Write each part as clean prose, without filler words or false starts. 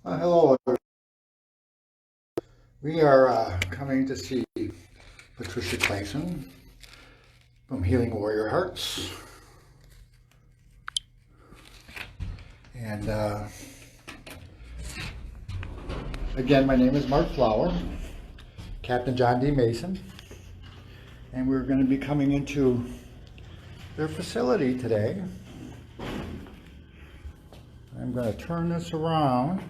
Hello. We are coming to see Patricia Clason from Healing Warrior Hearts. And again, my name is Mark Flower, Captain John D. Mason, and we're going to be coming into their facility today. I'm going to turn this around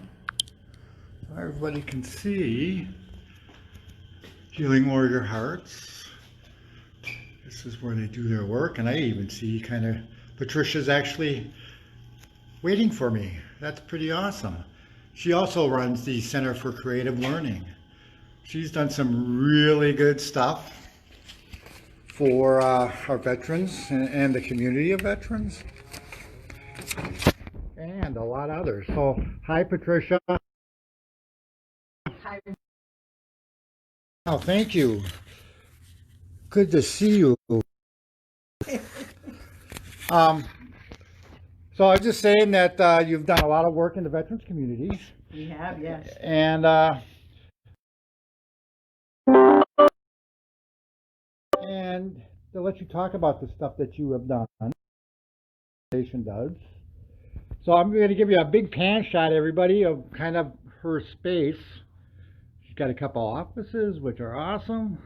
so everybody can see Healing Warrior Hearts. This is where they do their work, and I even see kind of Patricia's actually waiting for me. That's pretty awesome. She also runs the Center for Creative Learning. She's done some really good stuff for our veterans and the community of veterans, and a lot of others. So, hi, Patricia. Hi. Oh, thank you. Good to see you. So I was just saying that you've done a lot of work in the veterans communities, We have, yes. and to let you talk about the stuff that you have done, Nation does. So I'm going to give you a big pan shot, everybody, of kind of her space. She's got a couple offices, which are awesome.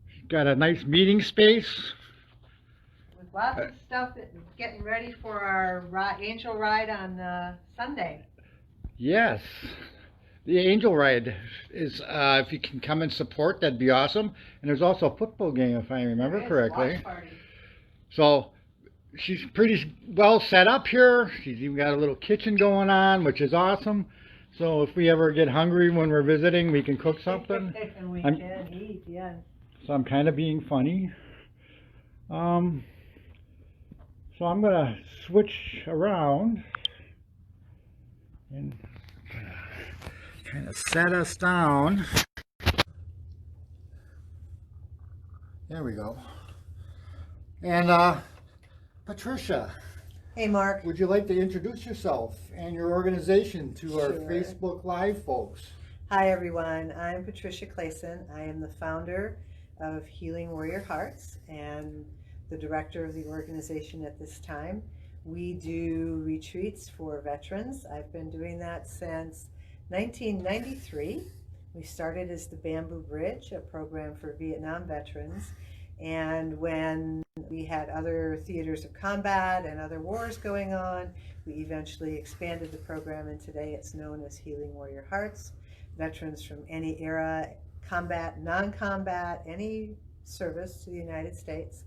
She's got a nice meeting space. With lots of stuff that getting ready for our angel ride on Sunday. Yes. The Angel Ride is, if you can come and support, that'd be awesome. And there's also a football game, if I remember correctly. Watch party. So she's pretty well set up here. She's even got a little kitchen going on, which is awesome. So if we ever get hungry when we're visiting, we can cook something. And we can eat, yes. So I'm kind of being funny. So I'm going to switch around and kind of set us down. There we go. And Patricia, Hey, Mark. would you like to introduce yourself and your organization to our Sure. Facebook Live folks? Hi, everyone. I'm Patricia Clason. I am the founder of Healing Warrior Hearts and the director of the organization at this time. We do retreats for veterans. I've been doing that since 1993. We started as the Bamboo Bridge, a program for Vietnam veterans. And when we had other theaters of combat and other wars going on, we eventually expanded the program, and today it's known as Healing Warrior Hearts. Veterans from any era, combat, non-combat, any service to the United States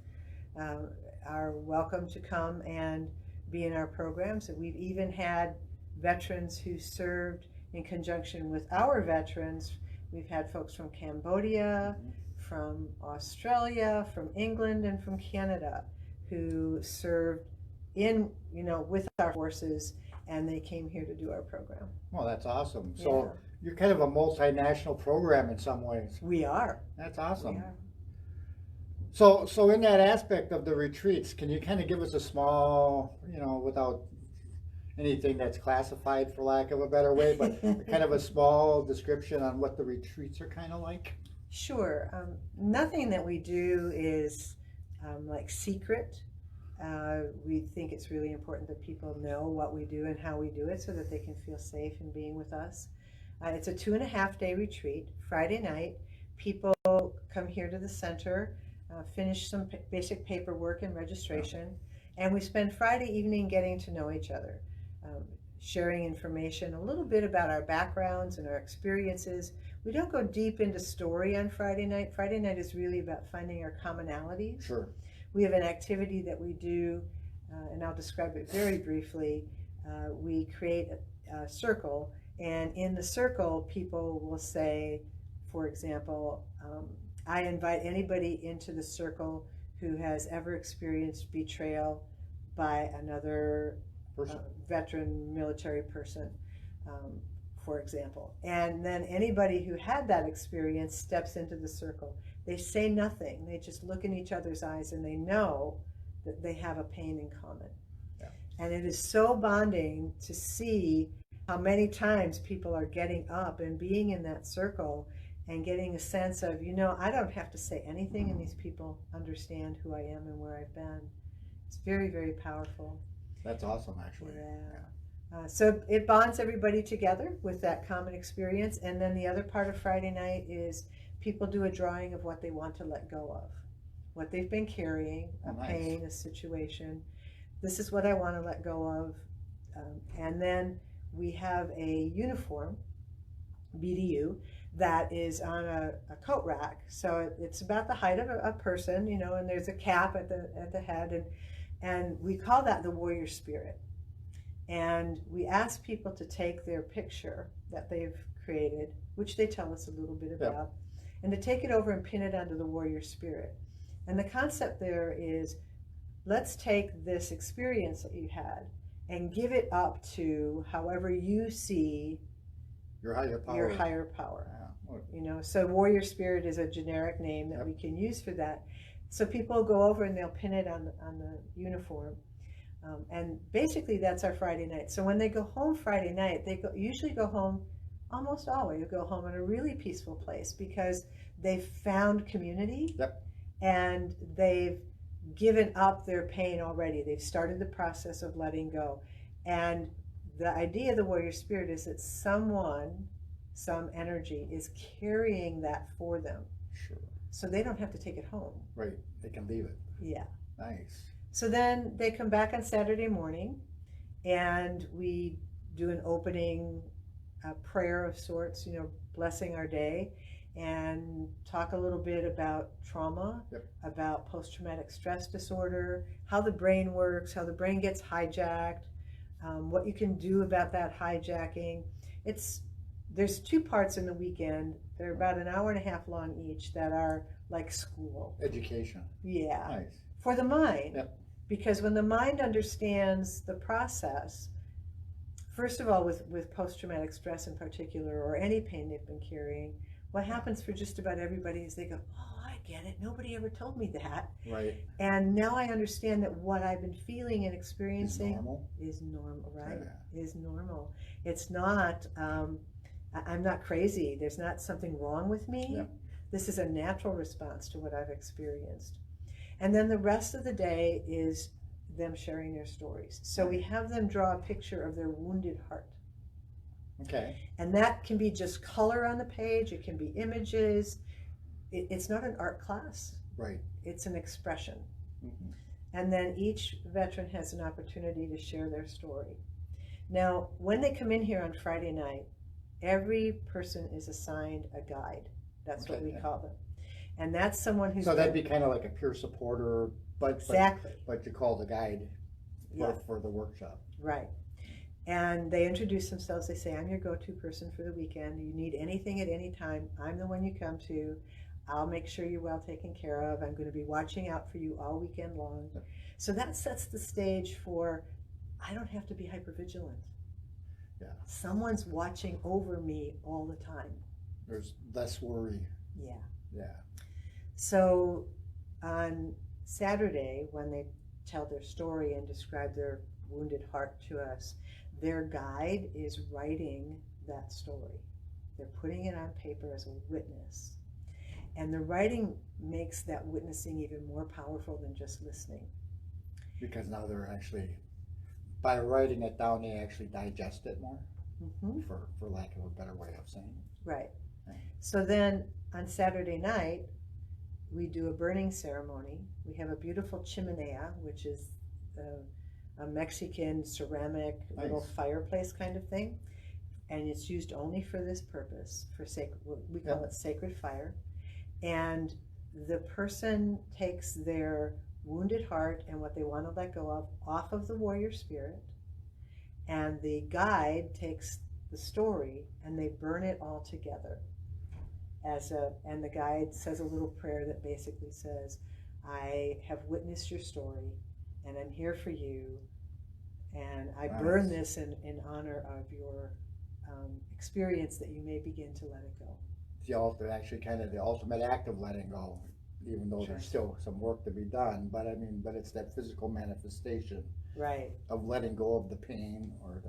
are welcome to come and be in our programs. And we've even had veterans who served in conjunction with our veterans. We've had folks from Cambodia, from Australia, from England, and from Canada who served with our forces, and they came here to do our program. Well, that's awesome. Yeah. So you're kind of a multinational program in some ways. We are. That's awesome. We are. So in that aspect of the retreats, can you kind of give us a small, without anything that's classified for lack of a better way, but kind of a small description on what the retreats are kind of like? Sure. Nothing that we do is like secret. We think it's really important that people know what we do and how we do it so that they can feel safe in being with us. It's a 2.5-day retreat. Friday night, people come here to the center, finish some basic paperwork and registration, and we spend Friday evening getting to know each other, sharing information, a little bit about our backgrounds and our experiences. We don't go deep into story on Friday night. Friday night is really about finding our commonalities. Sure. We have an activity that we do, and I'll describe it very briefly. We create a circle, and in the circle, people will say, for example, I invite anybody into the circle who has ever experienced betrayal by another veteran military person, for example. And then anybody who had that experience steps into the circle. They say nothing. They just look in each other's eyes, and they know that they have a pain in common. Yeah. And it is so bonding to see how many times people are getting up and being in that circle and getting a sense of, I don't have to say anything and these people understand who I am and where I've been. It's very, very powerful. That's awesome, actually. Yeah. So it bonds everybody together with that common experience. And then the other part of Friday night is people do a drawing of what they want to let go of, what they've been carrying, a pain, a situation. This is what I want to let go of. And then we have a uniform, BDU, that is on a coat rack. So it's about the height of a person, and there's a cap at the head. And we call that the warrior spirit. And we ask people to take their picture that they've created, which they tell us a little bit about, and to take it over and pin it onto the warrior spirit. And the concept there is, let's take this experience that you had and give it up to however you see your higher power. Yeah. So warrior spirit is a generic name that we can use for that. So people go over and they'll pin it on the uniform. And basically that's our Friday night. So when they go home Friday night, they usually go home, almost always go home in a really peaceful place because they've found community and they've given up their pain already. They've started the process of letting go. And the idea of the warrior spirit is that someone, some energy is carrying that for them. Sure. So they don't have to take it home. Right. They can leave it. Yeah. Nice. So then they come back on Saturday morning and we do an opening prayer of sorts, blessing our day, and talk a little bit about trauma, about post-traumatic stress disorder, how the brain works, how the brain gets hijacked, what you can do about that hijacking. There's 2 parts in the weekend. They're about an hour and a half long each that are like school. Education. Yeah. Nice. For the mind. Because when the mind understands the process, first of all, with post-traumatic stress in particular, or any pain they've been carrying, what happens for just about everybody is they go, oh, I get it. Nobody ever told me that. Right. And now I understand that what I've been feeling and experiencing is normal, right? Yeah. Is normal. It's not, I'm not crazy. There's not something wrong with me. This is a natural response to what I've experienced. And then the rest of the day is them sharing their stories. So we have them draw a picture of their wounded heart. Okay. And that can be just color on the page. It can be images. It's not an art class. Right. It's an expression. And then each veteran has an opportunity to share their story. Now, when they come in here on Friday night, every person is assigned a guide. That's what we call them. And that's someone who's... So that'd be kind of like a peer supporter, but you call the guide for the workshop. Right. And they introduce themselves. They say, I'm your go-to person for the weekend. You need anything at any time, I'm the one you come to. I'll make sure you're well taken care of. I'm going to be watching out for you all weekend long. So that sets the stage for, I don't have to be hypervigilant. Yeah. Someone's watching over me all the time. There's less worry. Yeah. Yeah. So on Saturday, when they tell their story and describe their wounded heart to us, their guide is writing that story. They're putting it on paper as a witness. And the writing makes that witnessing even more powerful than just listening. Because now they're actually, by writing it down, they actually digest it more, for lack of a better way of saying it. Right. So then on Saturday night, we do a burning ceremony. We have a beautiful chimenea, which is a Mexican ceramic little fireplace kind of thing. And it's used only for this purpose, for sacred, we call it sacred fire. And the person takes their wounded heart and what they want to let go of off of the warrior spirit. And the guide takes the story and they burn it all together. And the guide says a little prayer that basically says, I have witnessed your story and I'm here for you, and I burn this in honor of your experience, that you may begin to let it go. The actually kind of the ultimate act of letting go, even though there's still some work to be done, but it's that physical manifestation right of letting go of the pain or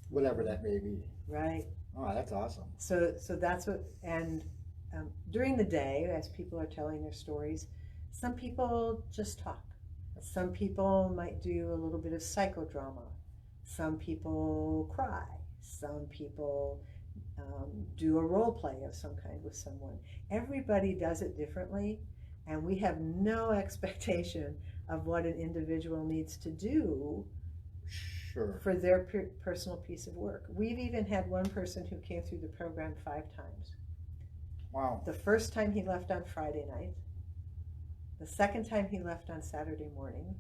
whatever that may be. Right. Oh, that's awesome. So that's what, and during the day, as people are telling their stories, some people just talk. Some people might do a little bit of psychodrama. Some people cry. Some people do a role play of some kind with someone. Everybody does it differently, and we have no expectation of what an individual needs to do Sure. for their personal piece of work. We've even had one person who came through the program 5 times. Wow. The first time he left on Friday night, the second time he left on Saturday morning,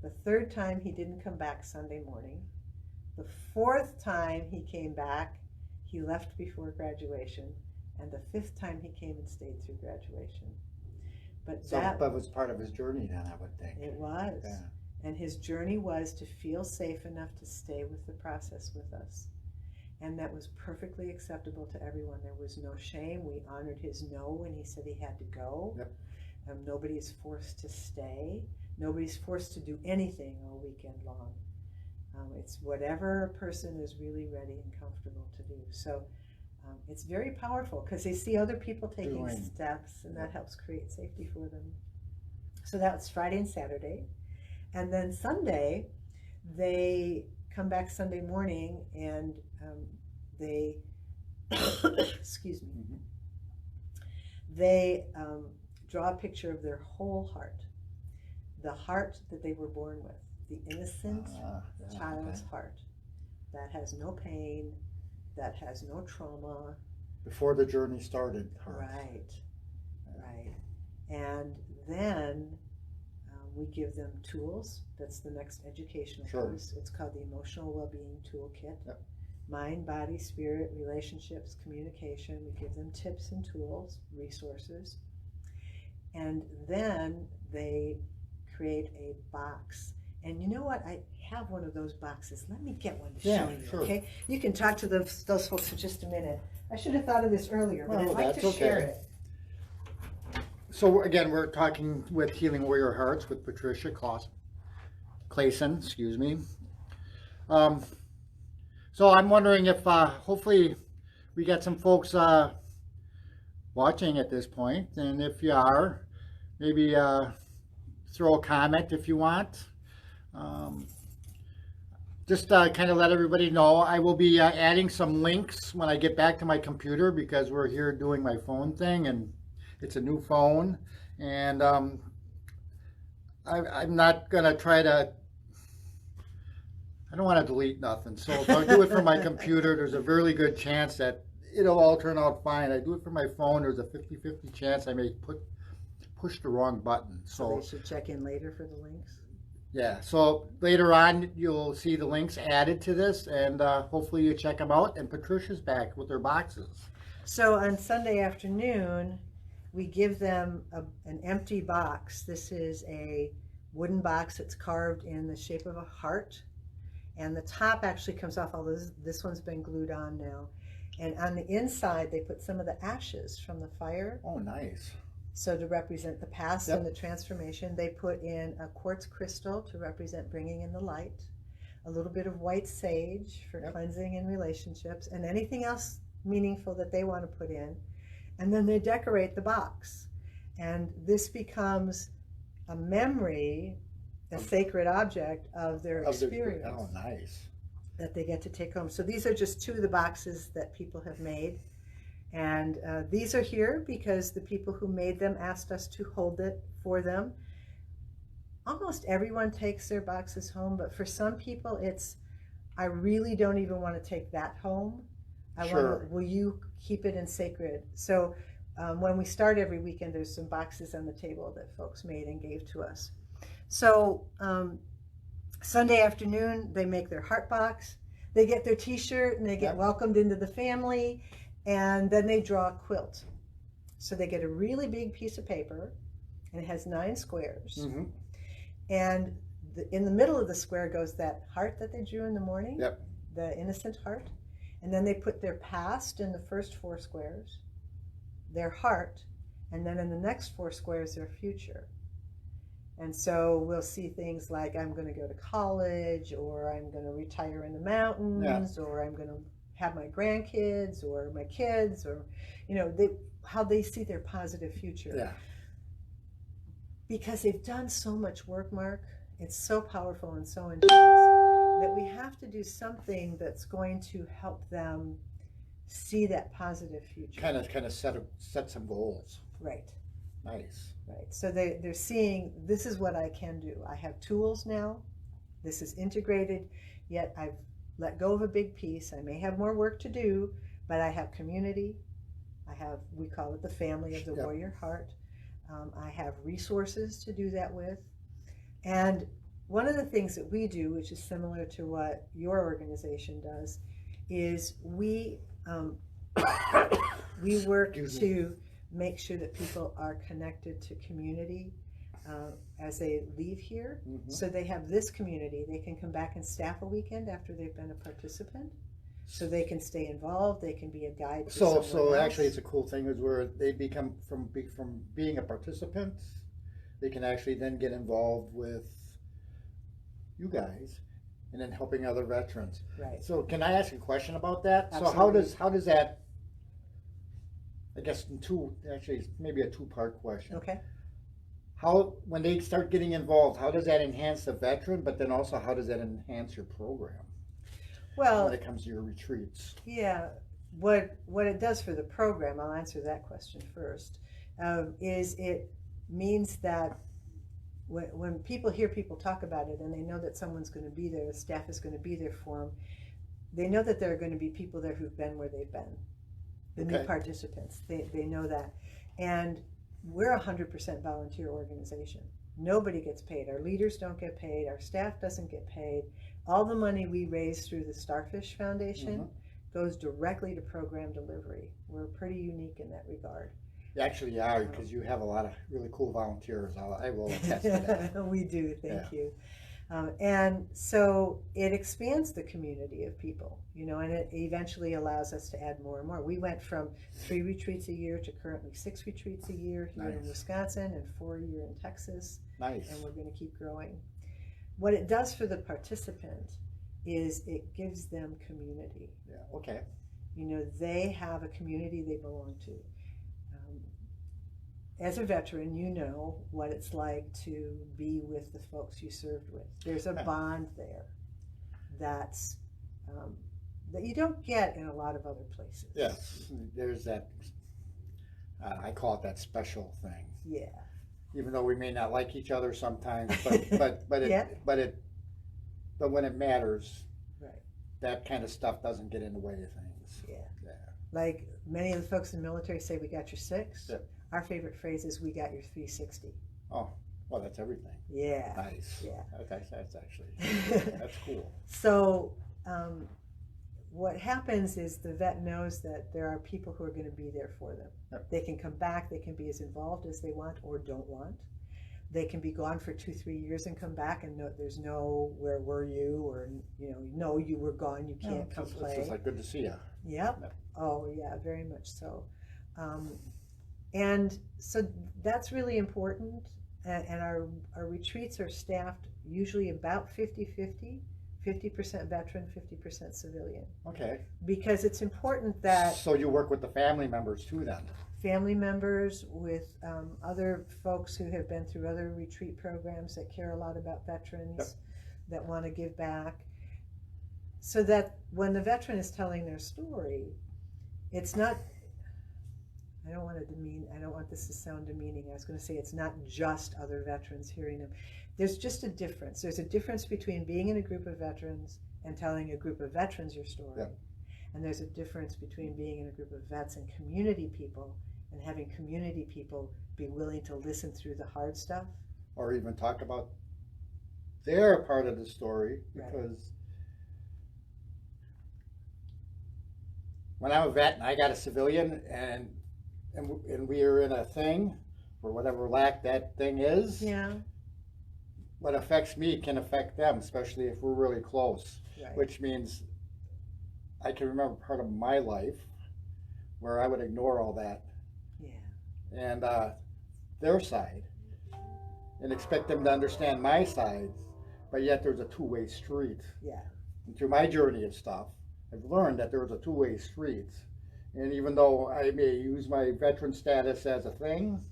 the third time he didn't come back Sunday morning, the fourth time he came back, he left before graduation, and the fifth time he came and stayed through graduation. But So that that was part of his journey then, I would think. it was. Yeah. And his journey was to feel safe enough to stay with the process with us. And that was perfectly acceptable to everyone. There was no shame. We honored his no when he said he had to go. Yep. Nobody is forced to stay. Nobody's forced to do anything all weekend long. It's whatever a person is really ready and comfortable to do. So it's very powerful because they see other people taking steps, and that helps create safety for them. So that's Friday and Saturday. And then Sunday, they come back Sunday morning and they, excuse me, they draw a picture of their whole heart, the heart that they were born with, the innocent child's heart that has no pain, that has no trauma. Before the journey started. Right, right. And then we give them tools. That's the next educational course. It's called the Emotional Wellbeing Toolkit. Yep. Mind, body, spirit, relationships, communication. We give them tips and tools, resources. And then they create a box. And you know what? I have one of those boxes. Let me get one to show you, sure. okay? You can talk to those folks in just a minute. I should have thought of this earlier, but Well, I'd like to share it. So again, we're talking with Healing Warrior Hearts with Patricia Clason, excuse me. So I'm wondering if hopefully we got some folks watching at this point, and if you are, maybe throw a comment if you want. Just kind of let everybody know I will be adding some links when I get back to my computer, because we're here doing my phone thing and it's a new phone, and I'm not gonna try to, I don't want to delete nothing. So if I do it from my computer, there's a really good chance that it'll all turn out fine. I do it from my phone, there's a 50-50 chance I may push the wrong button. So they should check in later for the links? Yeah, so later on you'll see the links added to this, and hopefully you check them out. And Patricia's back with her boxes. So on Sunday afternoon, we give them an empty box. This is a wooden box that's carved in the shape of a heart, and the top actually comes off. Although this one's been glued on now, and on the inside they put some of the ashes from the fire. Oh, nice. So to represent the past and the transformation, they put in a quartz crystal to represent bringing in the light, a little bit of white sage for cleansing and relationships, and anything else meaningful that they want to put in. And then they decorate the box. And this becomes a memory, a sacred object of their experience. Oh, nice. That they get to take home. So these are just 2 of the boxes that people have made. And these are here because the people who made them asked us to hold it for them. Almost everyone takes their boxes home, but for some people it's, I really don't even want to take that home. Will you keep it in sacred? So when we start every weekend, there's some boxes on the table that folks made and gave to us. So Sunday afternoon, they make their heart box. They get their t-shirt and they get welcomed into the family. And then they draw a quilt. So they get a really big piece of paper, and it has 9 squares. Mm-hmm. And in the middle of the square goes that heart that they drew in the morning, the innocent heart. And then they put their past in the first 4 squares, their heart, and then in the next 4 squares, their future. And so we'll see things like I'm going to go to college, or I'm going to retire in the mountains, or I'm going to have my grandkids or my kids, or, you know, how they see their positive future. Yeah. Because they've done so much work, Mark. It's so powerful and so intense that we have to do something that's going to help them see that positive future. Kind of set some goals. Right. Nice. Right. So they're seeing, this is what I can do. I have tools now. This is integrated, yet I've let go of a big piece. I may have more work to do, but I have community. I have, we call it the family of the warrior heart. I have resources to do that with. And one of the things that we do, which is similar to what your organization does, is we work to make sure that people are connected to community as they leave here. Mm-hmm. So they have this community. They can come back and staff a weekend after they've been a participant. So they can stay involved. They can be a guide. So actually, it's a cool thing is where they become from being a participant, they can actually then get involved with you guys, and then helping other veterans. Right. So can I ask a question about that? Absolutely. So how does that? I guess maybe a two-part question. Okay. How, when they start getting involved, how does that enhance the veteran? But then also, how does that enhance your program? Well, When it comes to your retreats. yeah, what it does for the program, I'll answer that question first, is it means that when people hear people talk about it and they know that someone's going to be there, the staff is going to be there for them, they know that there are going to be people there who've been where they've been, the new participants. They know that. And we're a 100% volunteer organization. Nobody gets paid. Our leaders don't get paid. Our staff doesn't get paid. All the money we raise through the Starfish Foundation goes directly to program delivery. We're pretty unique in that regard. You actually are, because you have a lot of really cool volunteers. I will attest to that. We do, thank you. And so it expands the community of people, you know, and it eventually allows us to add more and more. We went from 3 retreats a year to currently 6 retreats a year here in Wisconsin and 4 a year in Texas. Nice. And we're going to keep growing. What it does for the participant is it gives them community. Yeah, okay. You know, they have a community they belong to. As a veteran, you know what it's like to be with the folks you served with. There's a bond there that's that you don't get in a lot of other places. Yes, there's that, I call it that special thing. Yeah. Even though we may not like each other sometimes, but when it matters, right, that kind of stuff doesn't get in the way of things. Yeah. Like many of the folks in the military say, "We got your 6." Yeah. Our favorite phrase is, "We got your 360." Oh, well, that's everything. Yeah. Nice. Yeah. That's actually, that's cool. So what happens is the vet knows that there are people who are going to be there for them. Yep. They can come back, they can be as involved as they want or don't want. They can be gone for 2-3 years and come back and there's no, where were you? Or, you know, no, you were gone, you can't come play. It's like good to see you. Yep. Yep. Oh yeah, very much so. And so that's really important. And our retreats are staffed usually about 50-50. 50% veteran, 50% civilian. Okay. Because it's important that So you work with the family members too then? family members with other folks who have been through other retreat programs that care a lot about veterans, that want to give back. So that when the veteran is telling their story, it's not, I don't want this to sound demeaning. I was going to say it's not just other veterans hearing them. There's just a difference. There's a difference between being in a group of veterans and telling a group of veterans your story. Yeah. And there's a difference between being in a group of vets and community people and having community people be willing to listen through the hard stuff. Or even talk about their part of the story, Right. because when I'm a vet and I got a civilian and we are in a thing, for whatever lack that thing is, Yeah. what affects me can affect them, especially if we're really close. Right. Which means I can remember part of my life where I would ignore all that. Yeah. And their side. and expect them to understand my side, but yet there's a two-way street. Yeah. And through my journey of stuff, I've learned that there's a two-way street. And even though I may use my veteran status as a thing,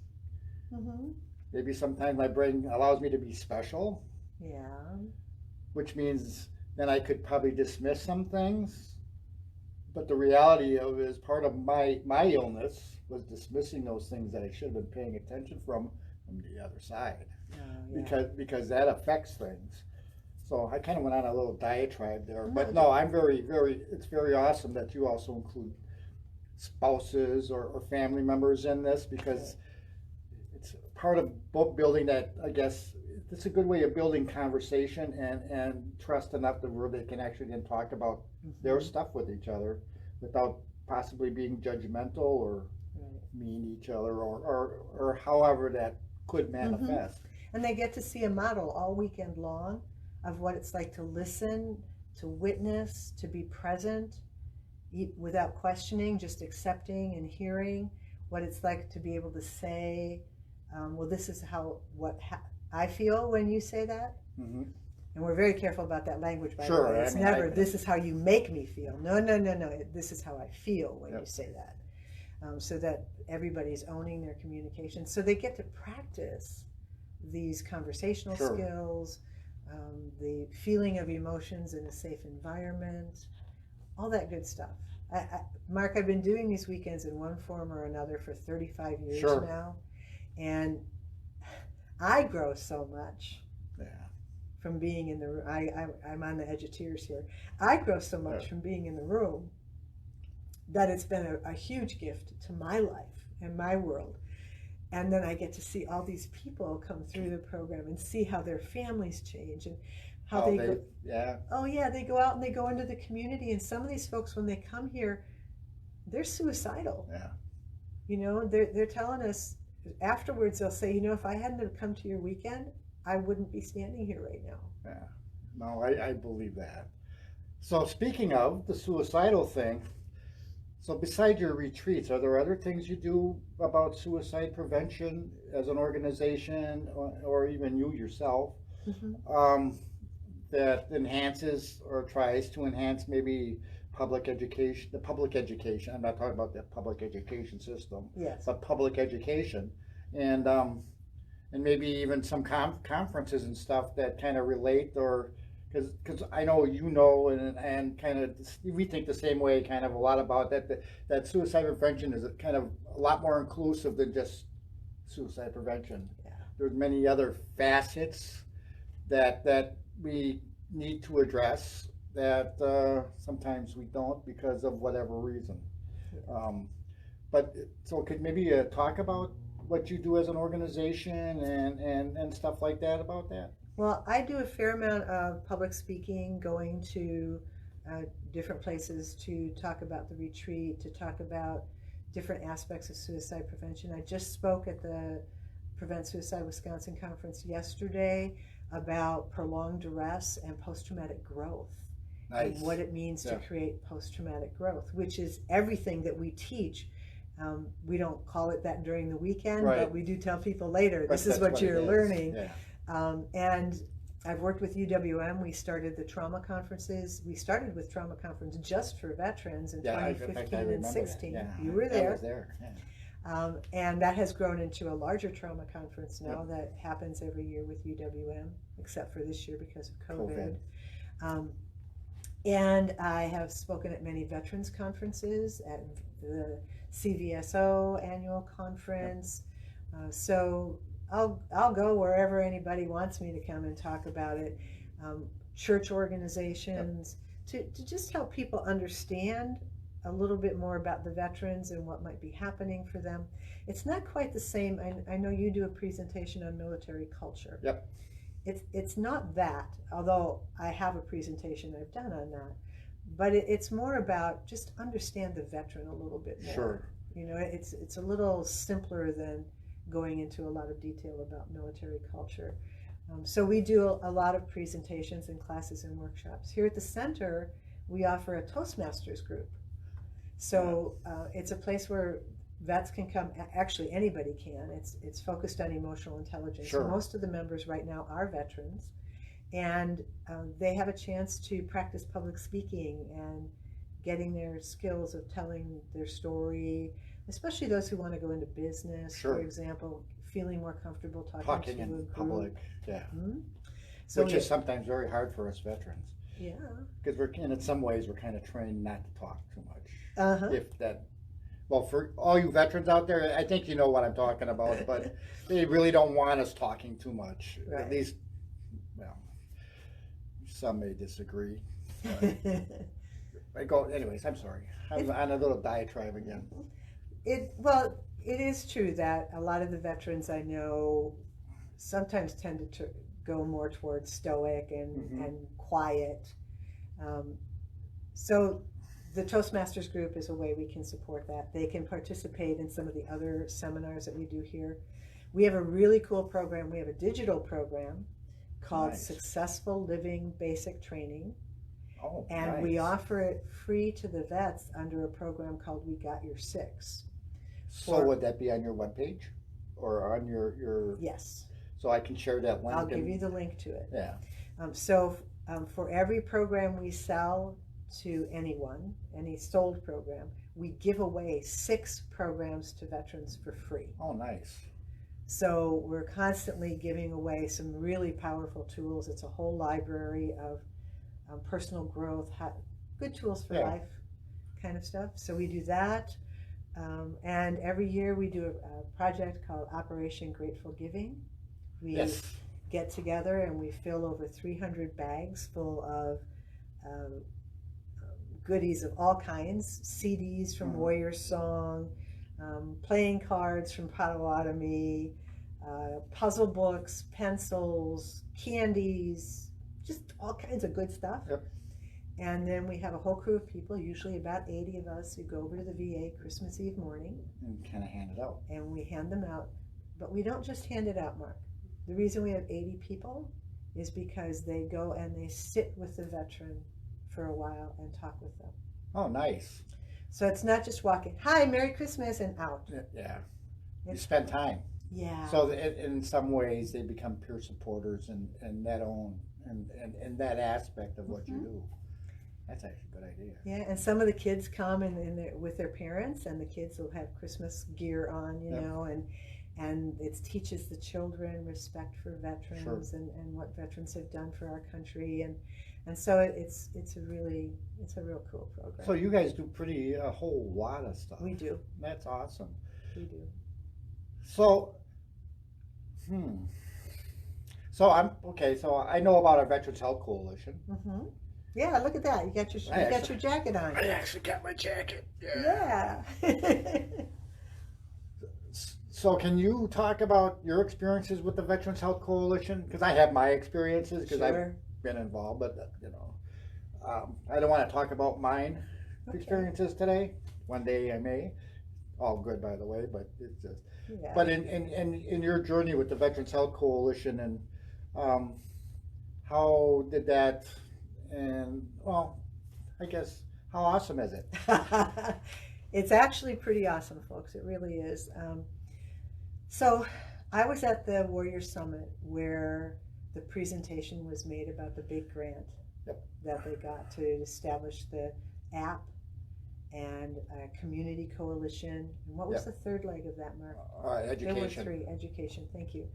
Mm-hmm. maybe sometimes my brain allows me to be special, Yeah. which means then I could probably dismiss some things. But the reality of it is part of my illness was dismissing those things that I should have been paying attention from the other side, Oh, yeah. because that affects things. So I kind of went on a little diatribe there, but No. no, I'm it's very awesome that you also include spouses or family members in this, because it's part of book building that, I guess, it's a good way of building conversation and trust enough to where they can actually then talk about their stuff with each other without possibly being judgmental or Right. mean to each other or however that could manifest. And they get to see a model all weekend long of what it's like to listen, to witness, to be present without questioning, just accepting and hearing what it's like to be able to say, well, this is I feel when you say that. Mm-hmm. And we're very careful about that language, by Sure, the way. It's I mean, never, this is how you make me feel. No. This is how I feel when Yep. you say that. So that everybody's owning their communication. So they get to practice these conversational Sure. skills, the feeling of emotions in a safe environment, all that good stuff. Mark, I've been doing these weekends in one form or another for 35 years Sure. now. And I grow so much Yeah. from being in the room. I'm on the edge of tears here. I grow so much Yeah. from being in the room that it's been a huge gift to my life and my world. And then I get to see all these people come through the program and see how their families change and how they go. Yeah. Oh yeah, they go out and they go into the community, and some of these folks, when they come here, they're suicidal. Yeah. You know, they're telling us afterwards. They'll say, you know, if I hadn't have come to your weekend, I wouldn't be standing here right now. Yeah. No, I believe that. So speaking of the suicidal thing, so beside your retreats, are there other things you do about suicide prevention as an organization or even you yourself that enhances or tries to enhance maybe public education, the public education? I'm not talking about the public education system, Yes. but public education, and maybe even some conferences and stuff that kind of relate, or because I know and kind of we think the same way kind of a lot about that suicide prevention is kind of a lot more inclusive than just suicide prevention. Yeah. There's many other facets that we need to address that sometimes we don't because of whatever reason. But so could maybe talk about what you do as an organization and stuff like that about that? Well, I do a fair amount of public speaking, going to different places to talk about the retreat, to talk about different aspects of suicide prevention. I just spoke at the Prevent Suicide Wisconsin conference yesterday about prolonged duress and post-traumatic growth. Nice. And what it means to create post-traumatic growth, which is everything that we teach. We don't call it that during the weekend, Right. but we do tell people later, But this is that's what it you're is. learning. Yeah. And I've worked with UWM. We started the trauma conferences. We started with trauma conference just for veterans in Yeah, 2015 I and remember 16. that. Yeah, You were I there. was there. Yeah. And that has grown into a larger trauma conference now that happens every year with UWM, except for this year because of COVID. And I have spoken at many veterans conferences, at the CVSO annual conference. So I'll go wherever anybody wants me to come and talk about it. Church organizations, to just help people understand a little bit more about the veterans and what might be happening for them. It's not quite the same. I know you do a presentation on military culture. Yep. It's not that, although I have a presentation I've done on that, but it's more about just understand the veteran a little bit more. Sure. You know, it's a little simpler than going into a lot of detail about military culture. So we do a lot of presentations and classes and workshops. Here at the center, we offer a Toastmasters group. So it's a place where vets can come, actually anybody can. It's focused on emotional intelligence. Sure. Most of the members right now are veterans, and they have a chance to practice public speaking and getting their skills of telling their story, especially those who want to go into business, Sure. for example, feeling more comfortable talking to a in group. public, yeah. Mhm. So Which is sometimes very hard for us veterans. yeah. Because and in some ways, we're kind of trained not to talk too much. Uh-huh. If that, well, for all you veterans out there, I think you know what I'm talking about, but they really don't want us talking too much. Right. At least, well, some may disagree. Anyways, I'm sorry. I'm on a little diatribe again. Well, it is true that a lot of the veterans I know sometimes tend to go more towards stoic and quiet. So the Toastmasters group is a way we can support that. They can participate in some of the other seminars that we do here. We have a really cool program. We have a digital program called Nice. Successful Living Basic Training. Oh, And nice. we offer it free to the vets under a program called We Got Your Six. So would that be on your webpage or on your? Yes, So I can share that link. I'll give you the link to it. Yeah. For every program we sell to anyone, any sold program, we give away 6 programs to veterans for free. Oh, nice. So we're constantly giving away some really powerful tools. It's a whole library of personal growth, good tools for Yeah. life kind of stuff. So we do that. And every year we do a project called Operation Grateful Giving. We Yes. get together and we fill over 300 bags full of goodies of all kinds, CDs from Warrior Song, playing cards from Potawatomi, puzzle books, pencils, candies, just all kinds of good stuff. Yep. And then we have a whole crew of people, usually about 80 of us, who go over to the VA Christmas Eve morning And kind of hand it out. and we hand them out. But we don't just hand it out, Mark. The reason we have 80 people is because they go and they sit with the veteran for a while and talk with them. Oh, nice. So it's not just walking, hi, Merry Christmas, and out. Yeah. You It's- spend time. Yeah. So in some ways, they become peer supporters and that aspect of what you do. That's actually a good idea. Yeah, and some of the kids come with their parents, and the kids will have Christmas gear on, you Yep. know, and it teaches the children respect for veterans and what veterans have done for our country, and so it's a real cool program. So you guys do a whole lot of stuff. We do. That's awesome. We do. So, So So I know about our Veterans Health Coalition. Mm-hmm. Yeah, look at that. You got your jacket on. I actually got my jacket. Yeah. So can you talk about your experiences with the Veterans Health Coalition? Because I have my experiences because Sure. I've been involved, but I don't want to talk about mine experiences today. One day I may. All good, by the way, but it's just. Yeah. But in your journey with the Veterans Health Coalition, and how did that? And well, I guess how awesome is it? It's actually pretty awesome, folks. It really is. So I was at the Warrior Summit where the presentation was made about the big grant that they got to establish the app and a community coalition. And what was the third leg of that, Mark? Education. There were 3. Education. Thank you.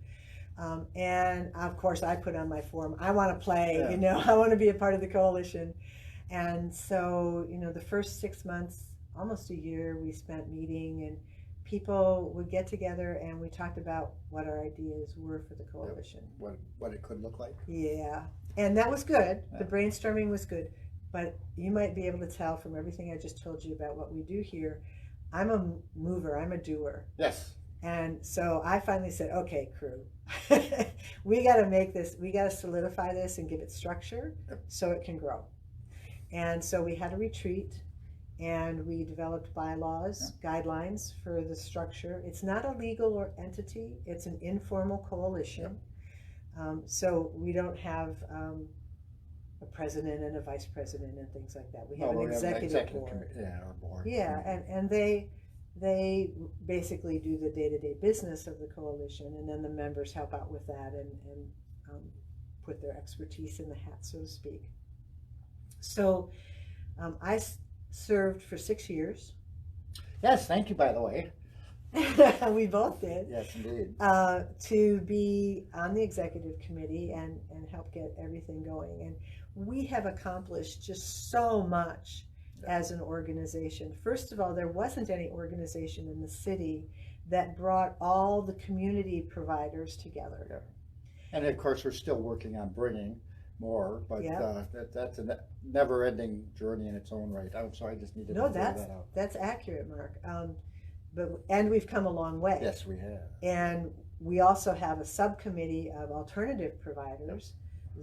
And of course, I put on my form, I want to play, Yeah. you know, I want to be a part of the coalition. And so, you know, the first 6 months, almost a year, we spent meeting, and people would get together and we talked about what our ideas were for the coalition. What it could look like. Yeah. And that was good. Yeah. The brainstorming was good. But you might be able to tell from everything I just told you about what we do here, I'm a mover, I'm a doer. Yes. And so I finally said, okay, crew, we got to make this, we got to solidify this and give it structure so it can grow. And so we had a retreat and we developed bylaws, guidelines for the structure. It's not a legal entity, it's an informal coalition. So we don't have a president and a vice president and things like that. We have an executive board. Our board. Yeah, and they they basically do the day-to-day business of the coalition, and then the members help out with that and put their expertise in the hat, so to speak. So I served for 6 years. Yes, thank you, by the way. We both did. Yes, indeed. To be on the executive committee and help get everything going. And we have accomplished just so much as an organization. First of all, there wasn't any organization in the city that brought all the community providers together. Yeah. And of course, we're still working on bringing more, but that's a never-ending journey in its own right. I'm sorry, I just needed to figure that out. That's accurate, Mark. And we've come a long way. Yes, we have. And we also have a subcommittee of alternative providers,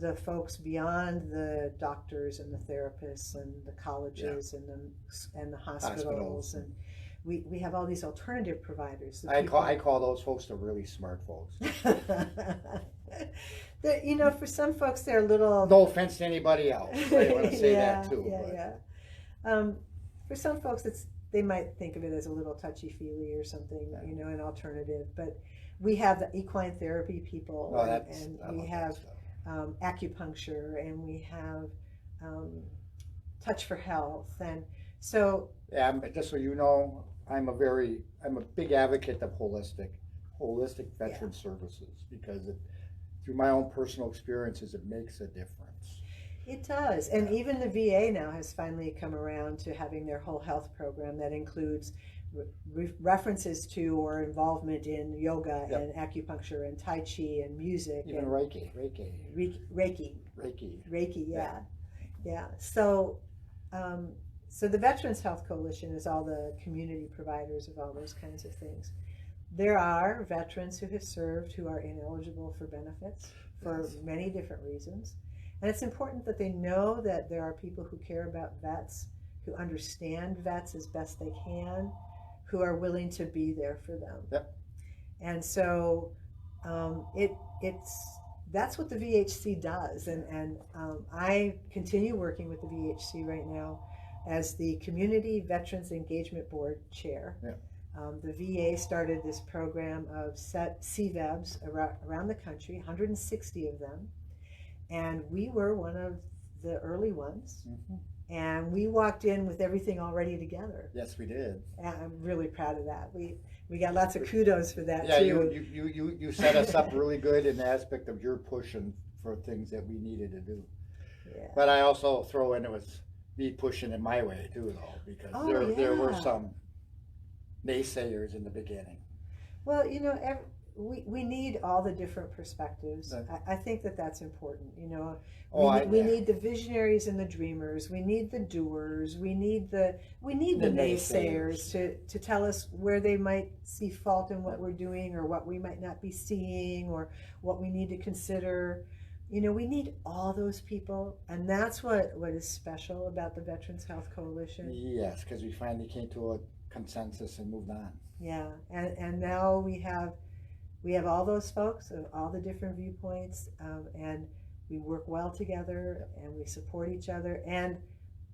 the folks beyond the doctors and the therapists and the colleges and the hospitals. And we have all these alternative providers. I call those folks the really smart folks. You know, for some folks, they're a little. No offense to anybody else. I want to say that too. For some folks, they might think of it as a little touchy-feely or something, you know, an alternative. But we have the equine therapy people, and we have acupuncture, and we have Touch for Health, and so. Yeah, just so you know, I'm a big advocate of holistic veteran services, because through my own personal experiences, it makes a difference. It does, and even the VA now has finally come around to having their whole health program that includes references to or involvement in yoga and acupuncture and Tai Chi and music. Even and Reiki. Yeah. So, so the Veterans Health Coalition is all the community providers of all those kinds of things. There are veterans who have served who are ineligible for benefits for many different reasons. And it's important that they know that there are people who care about vets, who understand vets as best they can, who are willing to be there for them. Yep. And so that's what the VHC does. And I continue working with the VHC right now as the Community Veterans Engagement Board Chair. Yeah. The VA started this program of CVEBs around the country, 160 of them. And we were one of the early ones. Mm-hmm. And we walked in with everything already together. Yes, we did. And I'm really proud of that. We got lots of kudos for that too. Yeah, you set us up really good in the aspect of your pushing for things that we needed to do. Yeah. But I also throw in it was me pushing in my way too, though, because there were some naysayers in the beginning. Well, you know, we need all the different perspectives. I think that's important. You know, we need the visionaries and the dreamers. We need the doers. We need the naysayers to tell us where they might see fault in what we're doing, or what we might not be seeing, or what we need to consider. You know, we need all those people, and that's what is special about the Veterans Health Coalition. Yes, because we finally came to a consensus and moved on. Yeah, and now we have all those folks of all the different viewpoints, and we work well together, and we support each other. And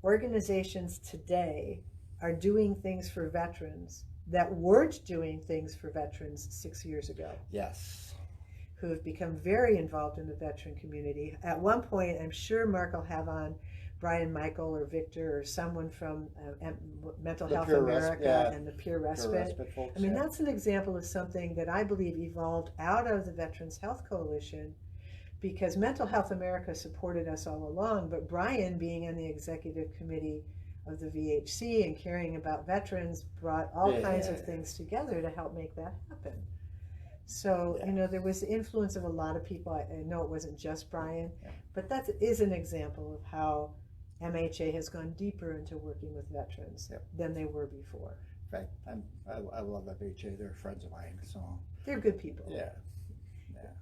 organizations today are doing things for veterans that weren't doing things for veterans 6 years ago. Yes. Who have become very involved in the veteran community. At one point, I'm sure Mark will have on Brian Michael or Victor or someone from Mental Health America and the Peer Respite. Folks, I mean, that's an example of something that I believe evolved out of the Veterans Health Coalition, because Mental Health America supported us all along, but Brian, being on the executive committee of the VHC and caring about veterans, brought all kinds of things together to help make that happen. So, you know, there was the influence of a lot of people. I know it wasn't just Brian, but that is an example of how MHA has gone deeper into working with veterans than they were before. In fact, I love MHA. They're friends of mine, so. They're good people. Yeah.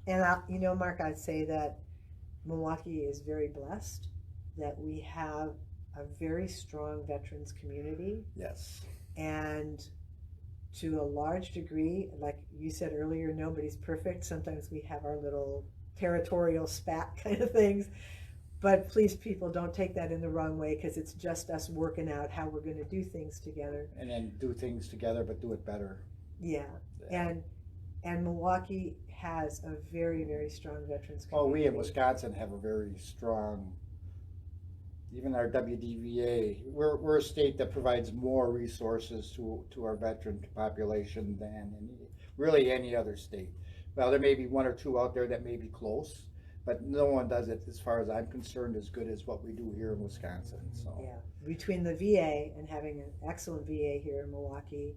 And, you know, Mark, I'd say that Milwaukee is very blessed that we have a very strong veterans community. Yes. And to a large degree, like you said earlier, nobody's perfect. Sometimes we have our little territorial spat kind of things. But please, people, don't take that in the wrong way, because it's just us working out how we're going to do things together. And then do things together, but do it better. Yeah, Yeah. and Milwaukee has a very, very strong veterans Well, we community. in Wisconsin have a very strong, even our WDVA, we're a state that provides more resources to our veteran population than really any other state. Well, there may be one or two out there that may be close, but no one does it, as far as I'm concerned, as good as what we do here in Wisconsin, so. Yeah, between the VA and having an excellent VA here in Milwaukee,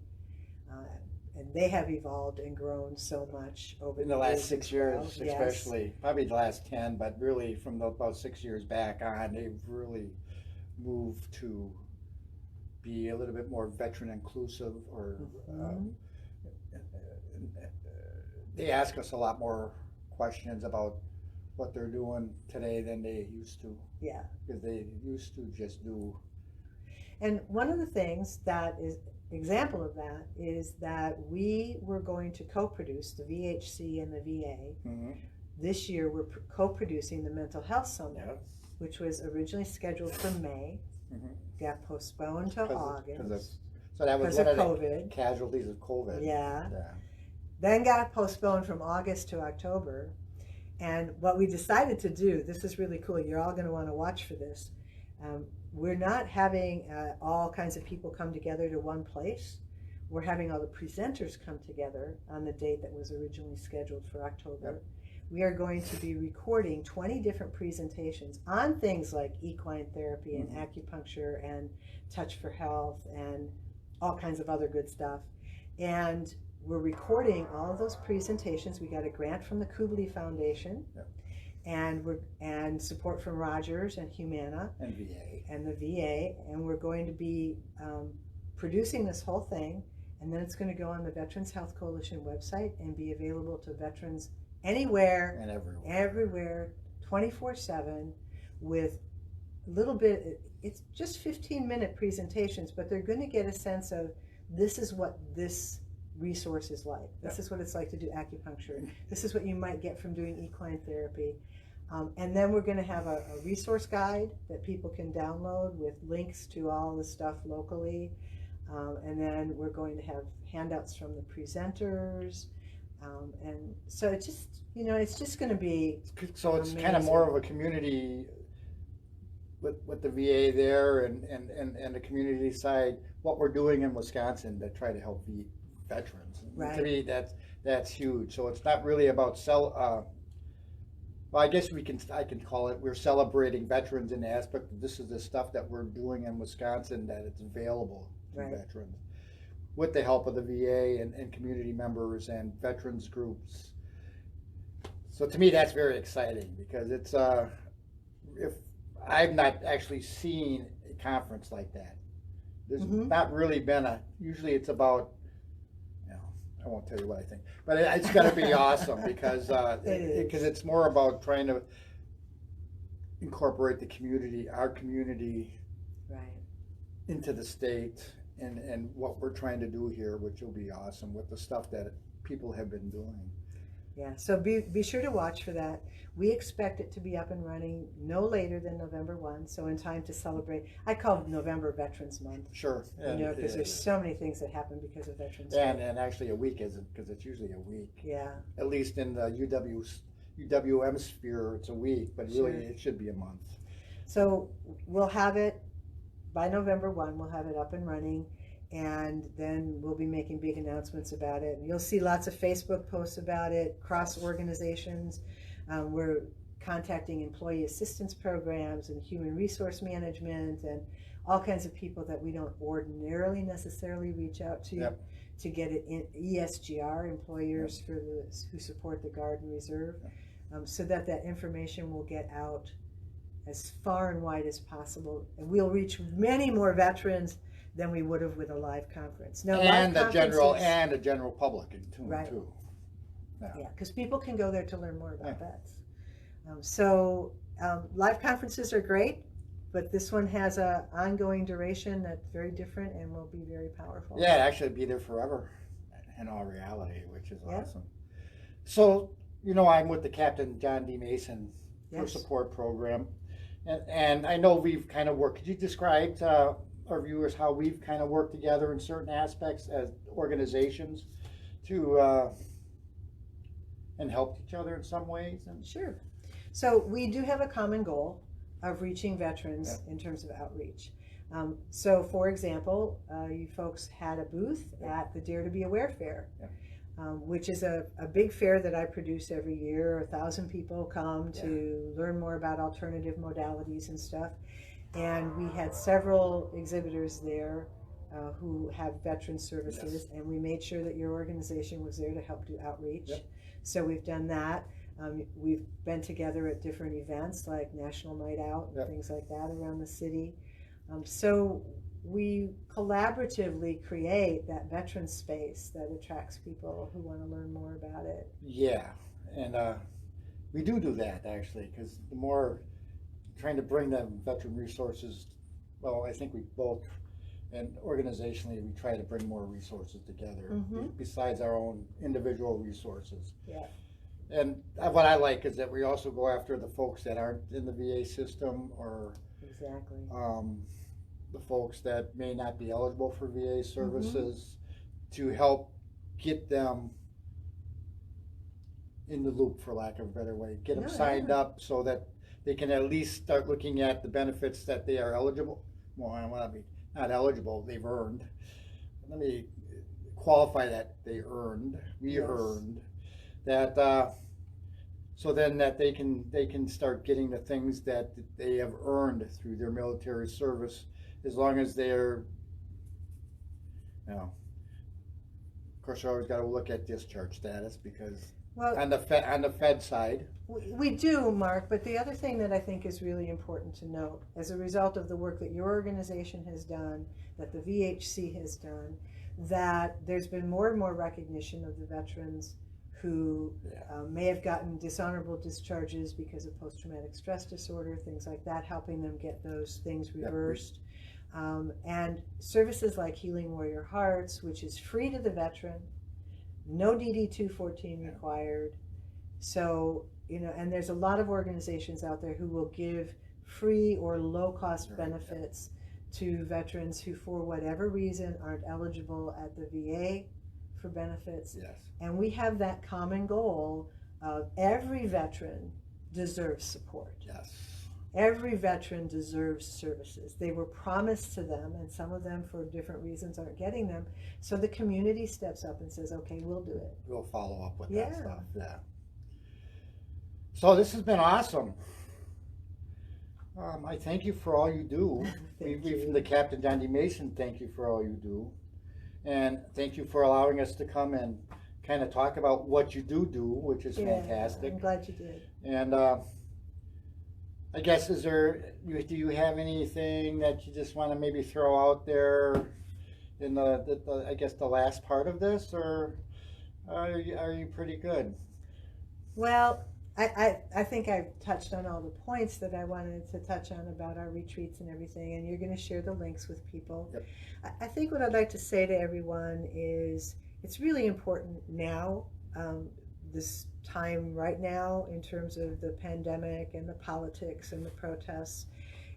and they have evolved and grown so much over In the last years 6 as years, well. Yes. especially, probably the last 10, but really from about 6 years back on, they've really moved to be a little bit more veteran inclusive, or Mhm. they ask us a lot more questions about what they're doing today than they used to, Yeah. because they used to just do. And one of the things that is example of that is that we were going to co-produce, the VHC and the VA. This year we're co-producing the Mental Health Summit, Yeah. which was originally scheduled for May, Mhm. got postponed to August So that was because one of of the COVID. casualties of COVID. Yeah. Yeah. Then got postponed from August to October. And what we decided to do, this is really cool, you're all going to want to watch for this. We're not having all kinds of people come together to one place. We're having all the presenters come together on the date that was originally scheduled for October. Yep. We are going to be recording 20 different presentations on things like equine therapy and acupuncture and touch for health and all kinds of other good stuff. And we're recording all of those presentations. We got a grant from the Kubley Foundation. Yep. And support from Rogers and Humana And VA. and the VA, and we're going to be producing this whole thing, and then it's going to go on the Veterans Health Coalition website and be available to veterans anywhere, And everywhere. everywhere, 24/7, with a little bit. It's just 15-minute presentations, but they're going to get a sense of this is what this resource is like. This is what it's like to do acupuncture. This is what you might get from doing equine therapy. And then we're going to have a resource guide that people can download with links to all the stuff locally. And then we're going to have handouts from the presenters. And so it's just, it's just going to be So it's kind of more of a community with the VA there and the community side, what we're doing in Wisconsin to try to help veterans. Right. To me, that's huge. So it's not really about well, I guess I can call it, we're celebrating veterans in the aspect that this is the stuff that we're doing in Wisconsin, that it's available to Right. veterans with the help of the VA and community members and veterans groups. So to me, that's very exciting, because it's if I've not actually seen a conference like that. There's not really been usually it's about, I won't tell you what I think, but it's going to be awesome, because it's more about trying to incorporate our community right. into the state and what we're trying to do here, which will be awesome with the stuff that people have been doing. Yeah, so be sure to watch for that. We expect it to be up and running no later than November 1, so in time to celebrate. I call it November Veterans Month. Sure. Because there's so many things that happen because of Veterans Day. And actually a week isn't, because it's usually a week. Yeah. At least in the UWM sphere, it's a week, but really Sure. it should be a month. So we'll have it by November 1, we'll have it up and running, and then we'll be making big announcements about it. You'll see lots of Facebook posts about it, cross organizations. We're contacting employee assistance programs and human resource management and all kinds of people that we don't ordinarily necessarily reach out to. Yep. To get it in ESGR, employers who support the Guard and Reserve, so that information will get out as far and wide as possible, and we'll reach many more veterans than we would have with a live conference. Now, And live the general public too. Right. Too. Yeah, because people can go there to learn more about vets. So live conferences are great, but this one has an ongoing duration that's very different and will be very powerful. Yeah, actually be there forever in all reality, which is Yeah. awesome. So, I'm with the Captain John D. Mason Yes. for Support Program, And I know we've kind of worked. Could you describe to our viewers how we've kind of worked together in certain aspects as organizations to and helped each other in some ways? And Sure. So we do have a common goal of reaching veterans in terms of outreach. So for example, you folks had a booth at the Dare to Be Aware Fair, which is a big fair that I produce every year. 1,000 people come to learn more about alternative modalities and stuff. And we had several exhibitors there who have veteran services, and we made sure that your organization was there to help do outreach. So we've done that. We've been together at different events like National Night Out and things like that around the city. So we collaboratively create that veteran space that attracts people who want to learn more about it. Yeah, and we do that actually, because the more trying to bring the veteran resources, well, I think we both, and organizationally, we try to bring more resources together besides our own individual resources. Yeah. And what I like is that we also go after the folks that aren't in the VA system, or Exactly. the folks that may not be eligible for VA services, to help get them in the loop, for lack of a better way, get them signed up so that they can at least start looking at the benefits that they are eligible. Well, I want to be not eligible, they've earned. Let me qualify that they earned. We earned that. So then that they can start getting the things that they have earned through their military service, as long as they're, you know, of course you always got to look at discharge status, because on the Fed side. We do, Mark, but the other thing that I think is really important to note, as a result of the work that your organization has done, that the VHC has done, that there's been more and more recognition of the veterans who may have gotten dishonorable discharges because of post-traumatic stress disorder, things like that, helping them get those things reversed. And services like Healing Warrior Hearts, which is free to the veteran, no DD-214 required. So, you know, and there's a lot of organizations out there who will give free or low-cost benefits to veterans who, for whatever reason, aren't eligible at the VA for benefits. And we have that common goal of every veteran deserves support. Every veteran deserves services. They were promised to them, and some of them for different reasons aren't getting them. So the community steps up and says, okay, we'll do it. We'll follow up with that stuff. So this has been awesome. I thank you for all you do. We from the Captain John D. Mason, thank you for all you do. And thank you for allowing us to come and kind of talk about what you do, which is fantastic. I'm glad you did. And I guess, do you have anything that you just want to maybe throw out there in the I guess the last part of this, or are you pretty good? Well, I think I've touched on all the points that I wanted to touch on about our retreats and everything, and you're going to share the links with people. I think what I'd like to say to everyone is it's really important now, this time right now, in terms of the pandemic and the politics and the protests.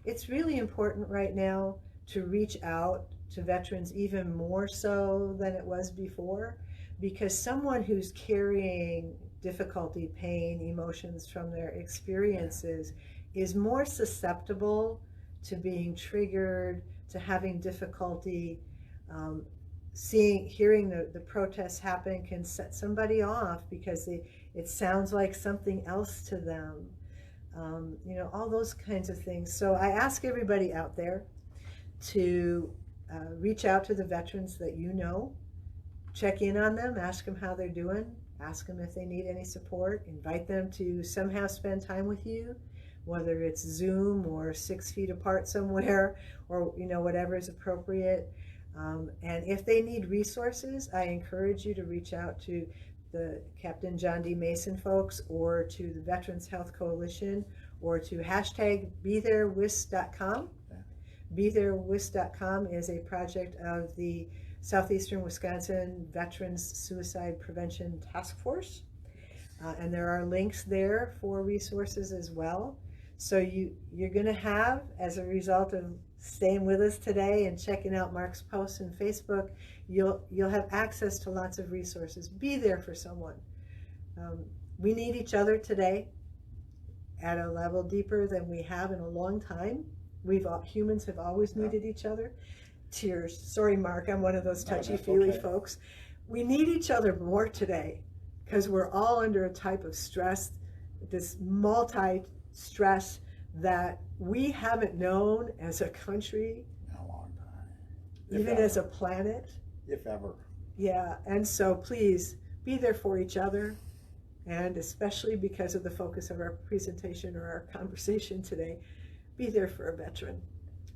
It's really important right now to reach out to veterans even more so than it was before, because someone who's carrying difficulty, pain, emotions from their experiences is more susceptible to being triggered, to having difficulty. Hearing the protests happen can set somebody off because it sounds like something else to them. You know, all those kinds of things. So I ask everybody out there to reach out to the veterans that you know, check in on them, ask them how they're doing, ask them if they need any support, invite them to somehow spend time with you, whether it's Zoom or 6 feet apart somewhere, or, you know, whatever is appropriate. And if they need resources, I encourage you to reach out to the Captain John D. Mason folks, or to the Veterans Health Coalition, or to #BeThereWIS.com. BeThereWIS.com is a project of the Southeastern Wisconsin Veterans Suicide Prevention Task Force. And there are links there for resources as well. So you're going to have, as a result of staying with us today and checking out Mark's posts and Facebook, you'll have access to lots of resources. Be there for someone. We need each other today at a level deeper than we have in a long time. Humans have always needed each other. Tears. Sorry, Mark, I'm one of those touchy-feely folks. We need each other more today because we're all under a type of stress, this multi-stress that we haven't known as a country In a long time. even as a planet. If ever. Yeah, and so please be there for each other, and especially because of the focus of our presentation or our conversation today, be there for a veteran.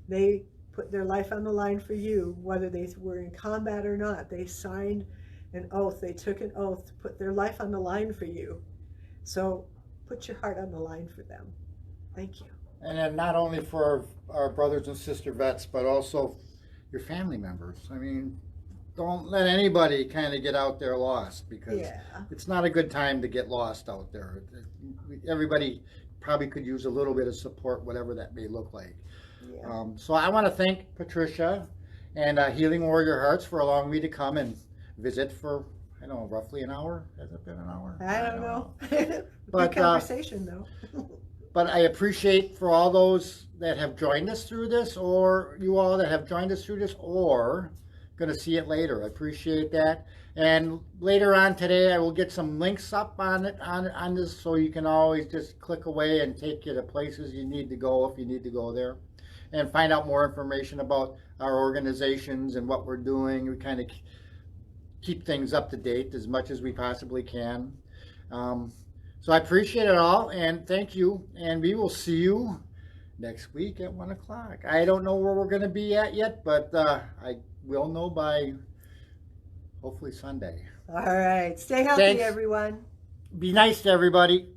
They put their life on the line for you, whether they were in combat or not. They signed an oath, they took an oath to put their life on the line for you. So put your heart on the line for them. Thank you. And then not only for our brothers and sister vets, but also your family members. I mean, don't let anybody kind of get out there lost, because it's not a good time to get lost out there. Everybody probably could use a little bit of support, whatever that may look like. Yeah. So I want to thank Patricia and Healing Warrior Hearts for allowing me to come and visit for, I don't know, roughly an hour. Has it been an hour? I don't know. But, good conversation, though. But I appreciate for all those that have joined us through this, or you all that have joined us through this, or going to see it later. I appreciate that. And later on today, I will get some links up on it on this, so you can always just click away and take you to places you need to go if you need to go there, and find out more information about our organizations and what we're doing. We kind of keep things up to date as much as we possibly can. So I appreciate it all, and thank you. And we will see you next week at 1 o'clock. I don't know where we're going to be at yet, but I will know by hopefully Sunday. All right. Stay healthy, Thanks. everyone. Be nice to everybody.